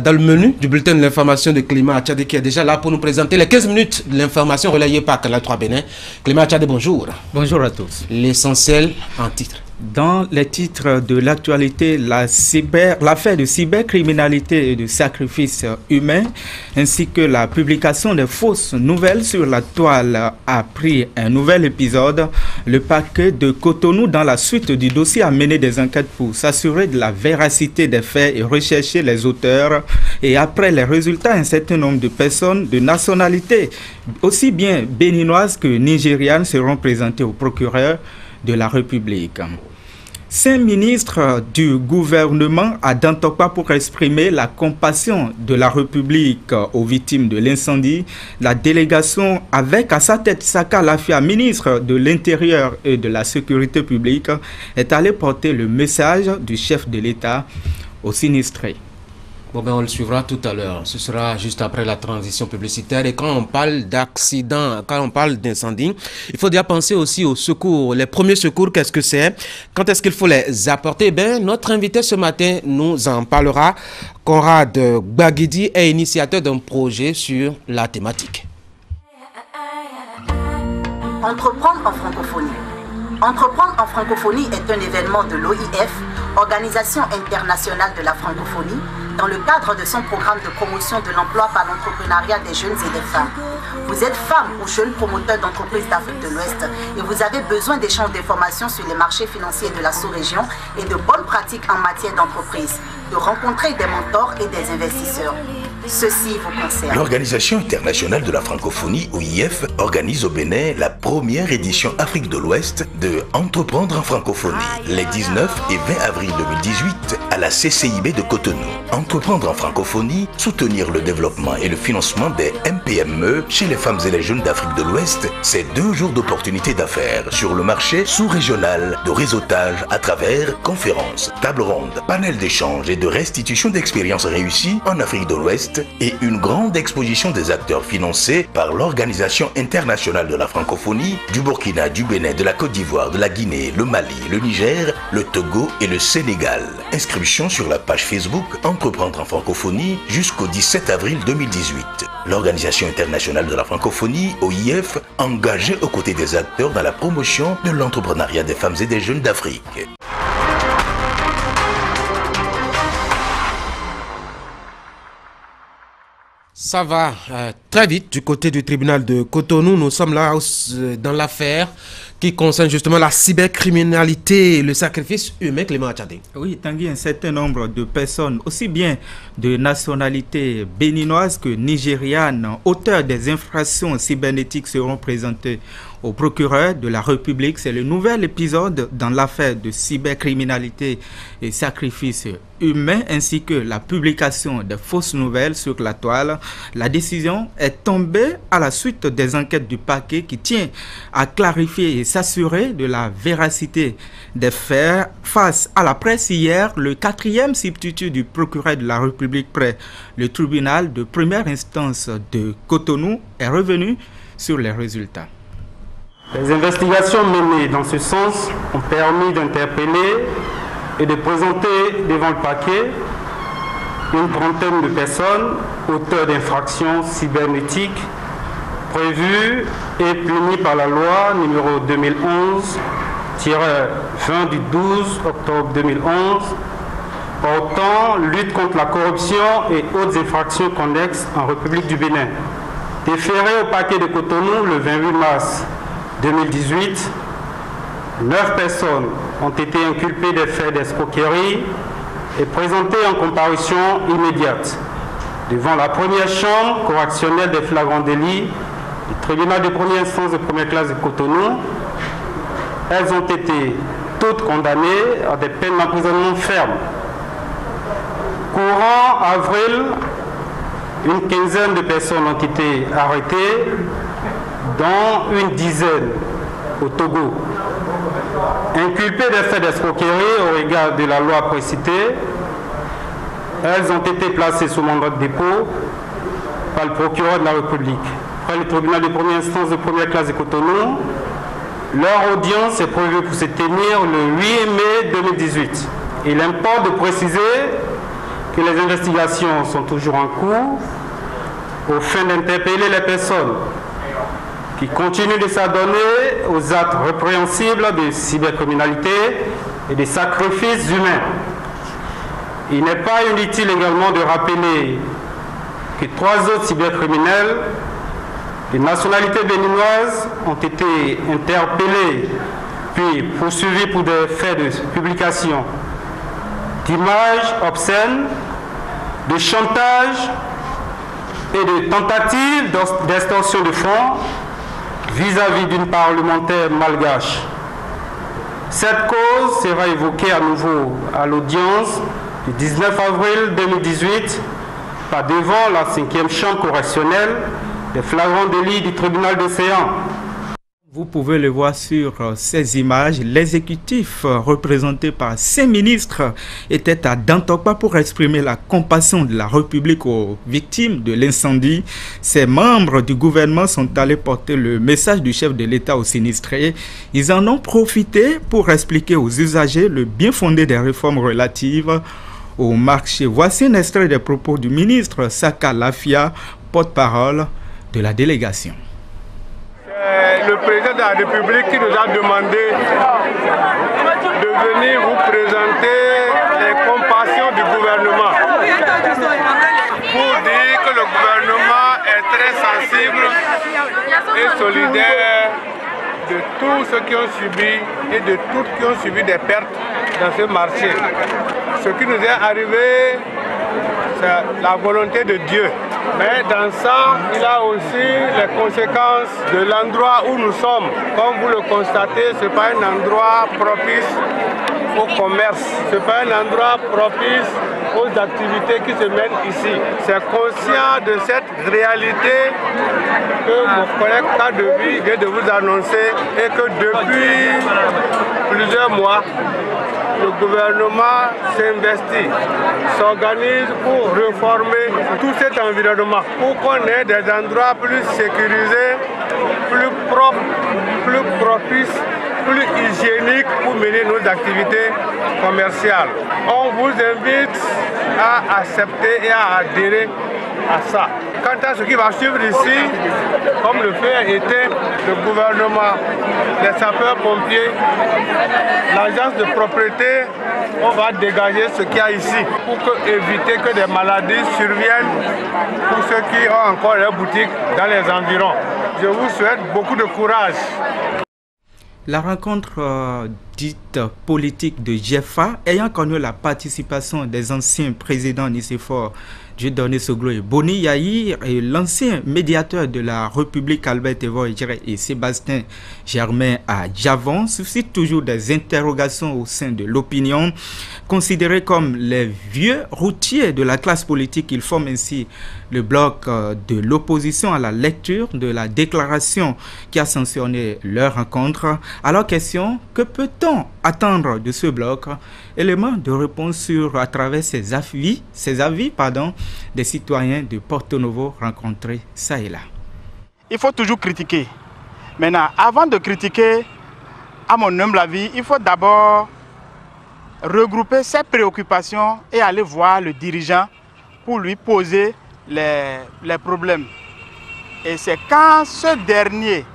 dans le menu du bulletin de l'information de Clément Attiadé qui est déjà là pour nous présenter les 15 minutes de l'information relayée par Canal 3 Bénin. Clément Attiadé, bonjour. Bonjour à tous. L'essentiel en titre. Dans les titres de l'actualité, l'affaire de cybercriminalité et de sacrifice humain, ainsi que la publication des fausses nouvelles sur la toile a pris un nouvel épisode. Le parquet de Cotonou, dans la suite du dossier, a mené des enquêtes pour s'assurer de la véracité des faits et rechercher les auteurs. Et après les résultats, un certain nombre de personnes de nationalité, aussi bien béninoises que nigérianes, seront présentées au procureur de la République. 5 ministres du gouvernement à Dantokpa pour exprimer la compassion de la République aux victimes de l'incendie. La délégation avec à sa tête Saka Lafia, ministre de l'Intérieur et de la Sécurité publique, est allée porter le message du chef de l'État aux sinistrés. Bon, ben on le suivra tout à l'heure. Ce sera juste après la transition publicitaire. Et quand on parle d'accident, quand on parle d'incendie, il faut déjà penser aussi aux secours. Les premiers secours, qu'est-ce que c'est? Quand est-ce qu'il faut les apporter? Ben, notre invité ce matin nous en parlera. Conrad Baguidi est initiateur d'un projet sur la thématique. Entreprendre en francophonie. Entreprendre en francophonie est un événement de l'OIF, Organisation internationale de la francophonie, dans le cadre de son programme de promotion de l'emploi par l'entrepreneuriat des jeunes et des femmes. Vous êtes femme ou jeune promoteur d'entreprises d'Afrique de l'Ouest et vous avez besoin d'échanges d'informations sur les marchés financiers de la sous-région et de bonnes pratiques en matière d'entreprise, de rencontrer des mentors et des investisseurs. Ceci vous concerne. L'Organisation internationale de la francophonie, OIF, organise au Bénin la première édition Afrique de l'Ouest de Entreprendre en francophonie, les 19 et 20 avril 2018 à la CCIB de Cotonou. Entreprendre en francophonie, soutenir le développement et le financement des MPME chez les femmes et les jeunes d'Afrique de l'Ouest, c'est 2 jours d'opportunités d'affaires sur le marché sous-régional de réseautage à travers conférences, tables rondes, panels d'échange et de restitution d'expériences réussies en Afrique de l'Ouest et une grande exposition des acteurs financés par l'Organisation internationale de la francophonie du Burkina, du Bénin, de la Côte d'Ivoire, de la Guinée, le Mali, le Niger, le Togo et le Sénégal. Inscription sur la page Facebook Entreprendre en francophonie jusqu'au 17 avril 2018. L'Organisation internationale de la francophonie, OIF, engagée aux côtés des acteurs dans la promotion de l'entrepreneuriat des femmes et des jeunes d'Afrique. Ça va très vite du côté du tribunal de Cotonou. Nous sommes là dans l'affaire qui concerne justement la cybercriminalité et le sacrifice humain. Clément Attiadé. Oui, Tanguy, un certain nombre de personnes, aussi bien de nationalité béninoise que nigériane, auteurs des infractions cybernétiques, seront présentés au procureur de la République. C'est le nouvel épisode dans l'affaire de cybercriminalité et sacrifice humain, ainsi que la publication de fausses nouvelles sur la toile. La décision est tombée à la suite des enquêtes du parquet qui tient à clarifier et s'assurer de la véracité des faits. Face à la presse hier, le 4e substitut du procureur de la République près le tribunal de première instance de Cotonou est revenu sur les résultats. Les investigations menées dans ce sens ont permis d'interpeller et de présenter devant le parquet une trentaine de personnes auteurs d'infractions cybernétiques prévues et punies par la loi numéro 2011-20 du 12 octobre 2011 portant lutte contre la corruption et autres infractions connexes en République du Bénin. Déféré au parquet de Cotonou le 28 mars 2018, 9 personnes ont été inculpées des faits d'escroquerie et présentées en comparution immédiate devant la première chambre correctionnelle des flagrants délits du tribunal de première instance de première classe de Cotonou. Elles ont été toutes condamnées à des peines d'emprisonnement ferme. Courant avril, une quinzaine de personnes ont été arrêtées, dont une dizaine au Togo. Inculpées des faits d'escroquerie au regard de la loi précitée, elles ont été placées sous mandat de dépôt par le procureur de la République. Après le tribunal de première instance de première classe de Cotonou, leur audience est prévue pour se tenir le 8 mai 2018. Il importe de préciser que les investigations sont toujours en cours au fin d'interpeller les personnes qui continuent de s'adonner aux actes répréhensibles de cybercriminalité et de sacrifices humains. Il n'est pas inutile également de rappeler que 3 autres cybercriminels de nationalité béninoise ont été interpellés puis poursuivis pour des faits de publication d'images obscènes, de chantage et de tentatives d'extorsion de fonds vis-à-vis d'une parlementaire malgache. Cette cause sera évoquée à nouveau à l'audience du 19 avril 2018 par devant la 5e chambre correctionnelle des flagrants délits du tribunal d'Océan. Vous pouvez le voir sur ces images. L'exécutif représenté par 5 ministres était à Dantokpa pour exprimer la compassion de la République aux victimes de l'incendie. Ces membres du gouvernement sont allés porter le message du chef de l'État aux sinistrés. Ils en ont profité pour expliquer aux usagers le bien fondé des réformes relatives au marché. Voici un extrait des propos du ministre Saka Lafia, porte-parole de la délégation. Le président de la République qui nous a demandé de venir vous présenter les compassions du gouvernement pour dire que le gouvernement est très sensible et solidaire de tous ceux qui ont subi et de toutes qui ont subi des pertes dans ce marché. Ce qui nous est arrivé, c'est la volonté de Dieu. Mais dans ça, il y a aussi les conséquences de l'endroit où nous sommes. Comme vous le constatez, ce n'est pas un endroit propice au commerce. Ce n'est pas un endroit propice aux activités qui se mènent ici. C'est conscient de cette réalité que mon collègue Kadevi vient de vous annoncer et que depuis plusieurs mois, le gouvernement s'investit, s'organise pour réformer tout cet environnement, pour qu'on ait des endroits plus sécurisés, plus propres, plus propices, plus hygiéniques pour mener nos activités commerciales. On vous invite à accepter et à adhérer à ça. Quant à ce qui va suivre ici, comme le fait a été le gouvernement, les sapeurs-pompiers, l'agence de propriété, on va dégager ce qu'il y a ici pour éviter que des maladies surviennent pour ceux qui ont encore leur boutique dans les environs. Je vous souhaite beaucoup de courage. La rencontre dite politique de Jefa, ayant connu la participation des anciens présidents Nicéphore Dieudonné Soglo et Boni Yahir et l'ancien médiateur de la République Albert Evor Edjere et Sébastien Germain à Djavon, suscite toujours des interrogations au sein de l'opinion. Considérés comme les vieux routiers de la classe politique, ils forment ainsi le bloc de l'opposition à la lecture de la déclaration qui a sanctionné leur rencontre. Alors question, que peut-on attendre de ce bloc? Élément de réponse à travers ces avis des citoyens de Porto Novo rencontrés ça et là. Il faut toujours critiquer. Maintenant, avant de critiquer, à mon humble avis, il faut d'abord regrouper ses préoccupations et aller voir le dirigeant pour lui poser les problèmes. Et c'est quand ce dernier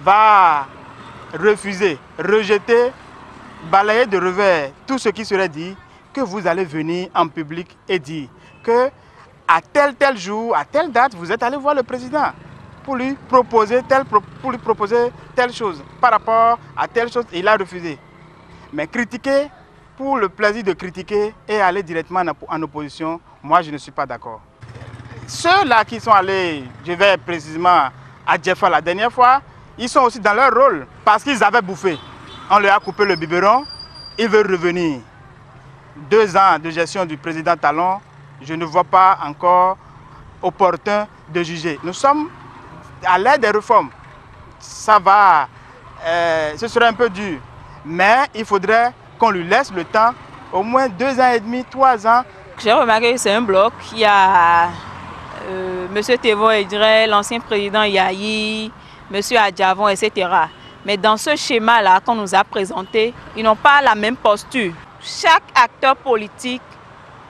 va refuser, rejeter, balayer de revers tout ce qui serait dit, que vous allez venir en public et dire que à tel jour, à telle date, vous êtes allé voir le président pour lui proposer telle chose par rapport à telle chose et il a refusé. Mais critiquer pour le plaisir de critiquer et aller directement en opposition, moi je ne suis pas d'accord. Ceux-là qui sont allés, je vais précisément à Jefa la dernière fois, ils sont aussi dans leur rôle parce qu'ils avaient bouffé. On leur a coupé le biberon, ils veulent revenir. 2 ans de gestion du président Talon, je ne vois pas encore opportun de juger. Nous sommes à l'ère des réformes. Ça va, ce serait un peu dur. Mais il faudrait qu'on lui laisse le temps, au moins 2 ans et demi, 3 ans. J'ai remarqué que c'est un bloc. Il y a M. Tevor Edjere, l'ancien président Yahi, M. Adjavon, etc. Mais dans ce schéma-là qu'on nous a présenté, ils n'ont pas la même posture. Chaque acteur politique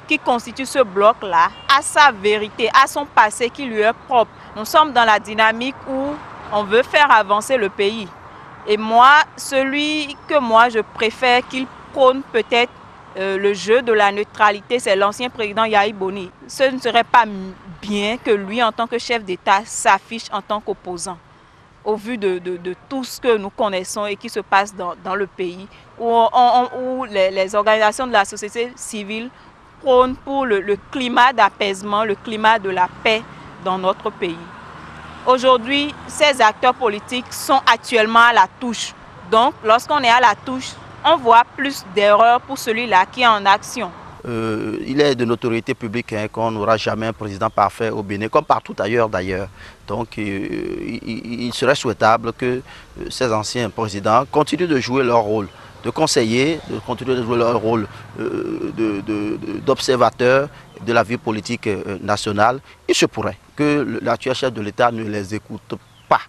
qui constitue ce bloc-là a sa vérité, a son passé qui lui est propre. Nous sommes dans la dynamique où on veut faire avancer le pays. Et moi, celui que moi je préfère qu'il prône peut-être le jeu de la neutralité, c'est l'ancien président Yahya Boni. Ce ne serait pas bien que lui, en tant que chef d'État, s'affiche en tant qu'opposant. Au vu de tout ce que nous connaissons et qui se passe dans le pays, où les organisations de la société civile prônent pour le climat d'apaisement, le climat de la paix dans notre pays. Aujourd'hui, ces acteurs politiques sont actuellement à la touche. Donc, lorsqu'on est à la touche, on voit plus d'erreurs pour celui-là qui est en action. Il est de notoriété publique qu'on n'aura jamais un président parfait au Bénin, comme partout ailleurs d'ailleurs. Donc il serait souhaitable que ces anciens présidents continuent de jouer leur rôle de conseiller, de continuer de jouer leur rôle d'observateur de la vie politique nationale. Il se pourrait que l'actuel chef de l'État ne les écoute pas.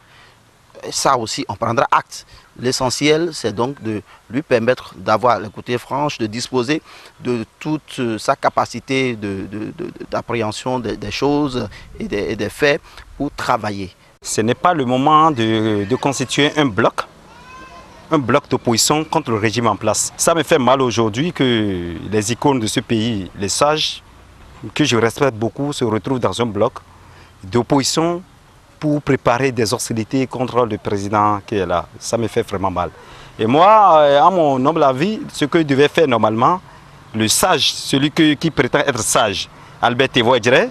Ça aussi, on prendra acte. L'essentiel, c'est donc de lui permettre d'avoir l'écoute franche, de disposer de toute sa capacité d'appréhension des choses et des faits pour travailler. Ce n'est pas le moment de constituer un bloc d'opposition contre le régime en place. Ça me fait mal aujourd'hui que les icônes de ce pays, les sages, que je respecte beaucoup, se retrouvent dans un bloc d'opposition pour préparer des hostilités contre le président qui est là. Ça me fait vraiment mal. Et moi, à mon humble avis, ce que devait faire normalement, le sage, celui qui prétend être sage, Albert Tevo Edjere,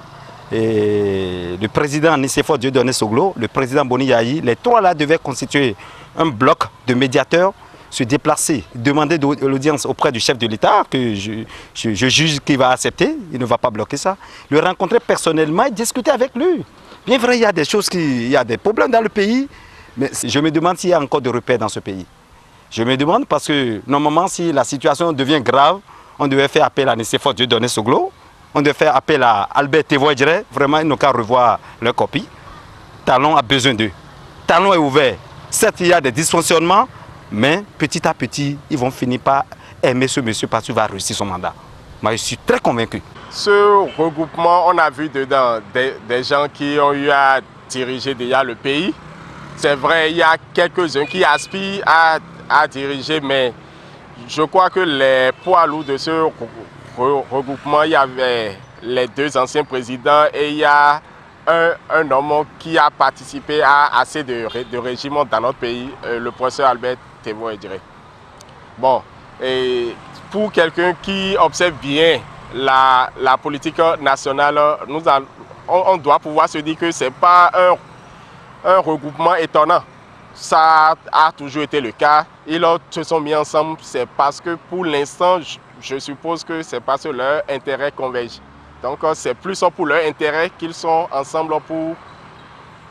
et le président Nicéphore Dieudonné Soglo, le président Boni Yayi, les trois là devaient constituer un bloc de médiateurs, se déplacer, demander de l'audience auprès du chef de l'État, que je juge qu'il va accepter, il ne va pas bloquer ça, le rencontrer personnellement et discuter avec lui. Bien vrai, il y a des choses, il y a des problèmes dans le pays, mais je me demande s'il y a encore des repères dans ce pays. Je me demande parce que normalement, si la situation devient grave, on devait faire appel à Nicéphore Dieudonné Soglo, on devait faire appel à Albert Tevo Edjere, vraiment ils n'ont qu'à revoir leur copie. Talon a besoin d'eux. Talon est ouvert. Certes, il y a des dysfonctionnements, mais petit à petit, ils vont finir par aimer ce monsieur parce qu'il va réussir son mandat. Moi, je suis très convaincu. Ce regroupement, on a vu dedans des gens qui ont eu à diriger déjà le pays. C'est vrai, il y a quelques-uns qui aspirent à diriger, mais je crois que les poids lourds de ce regroupement, il y avait les deux anciens présidents et il y a un homme qui a participé à assez de régimes dans notre pays, le professeur Albert Tevo Edjere. Bon, et pour quelqu'un qui observe bien la politique nationale, on doit pouvoir se dire que ce n'est pas un regroupement étonnant. Ça a toujours été le cas. Ils se sont mis ensemble, c'est parce que pour l'instant, je suppose que c'est parce que leurs intérêts convergent. Donc c'est plus pour leur intérêt qu'ils sont ensemble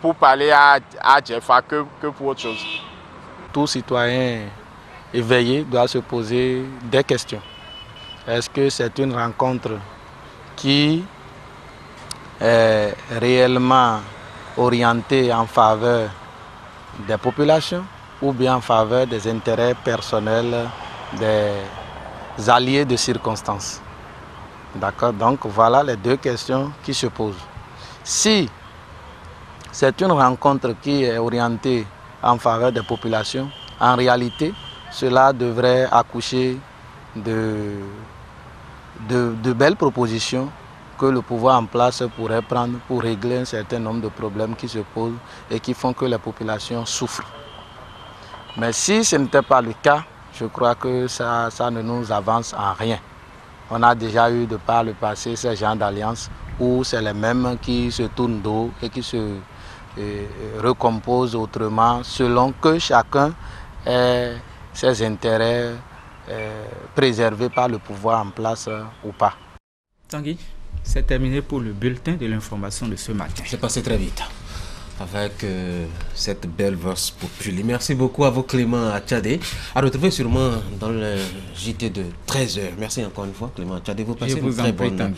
pour parler à Jeffa que pour autre chose. Tout citoyen éveillé doit se poser des questions. Est-ce que c'est une rencontre qui est réellement orientée en faveur des populations ou bien en faveur des intérêts personnels des alliés de circonstances? D'accord? Donc voilà les deux questions qui se posent. Si c'est une rencontre qui est orientée en faveur des populations, en réalité, cela devrait accoucher de belles propositions que le pouvoir en place pourrait prendre pour régler un certain nombre de problèmes qui se posent et qui font que les populations souffrent. Mais si ce n'était pas le cas, je crois que ça ne nous avance en rien. On a déjà eu de par le passé ces genres d'alliances où c'est les mêmes qui se tournent dos et qui se recomposent autrement selon que chacun ait ses intérêts préservés par le pouvoir en place ou pas. Tanguy, c'est terminé pour le bulletin de l'information de ce matin. C'est passé très vite avec cette belle verse populaire. Merci beaucoup à vous Clément Tchadé. À retrouver sûrement dans le JT de 13h. Merci encore une fois Clément Tchadé. Vous passez une très bonne